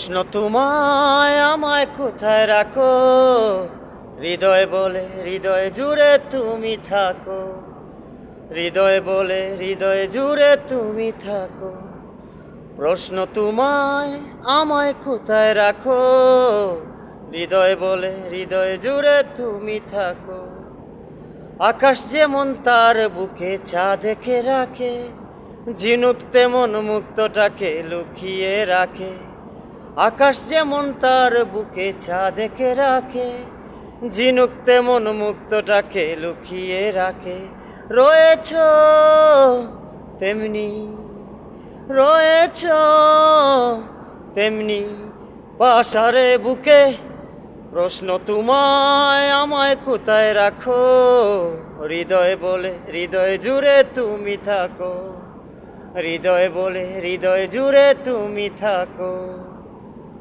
প্রশ্ন তোমায় আমায় কোথায় রাখো, হৃদয় বলে হৃদয় জুড়ে তুমি থাকো, হৃদয় বলে হৃদয় জুড়ে তুমি থাকো। প্রশ্ন তোমায় আমায় কোথায় রাখো, হৃদয় বলে হৃদয় জুড়ে তুমি থাকো। আকাশ যেমন তার বুকে চা দেখে রাখে, ঝিনুক তেমন মুক্তটাকে লুকিয়ে রাখে। আকাশ যেমন তার বুকে চা দেখে রাখে, ঝিনুক তেমন মুক্তটাকে লুকিয়ে রাখে। রয়েছ তেমনি, রয়েছ তেমনি পাশারে বুকে। প্রশ্ন তোমায় আমায় কোথায় রাখো, হৃদয় বলে হৃদয় জুড়ে তুমি থাকো, হৃদয় বলে হৃদয় জুড়ে তুমি থাকো।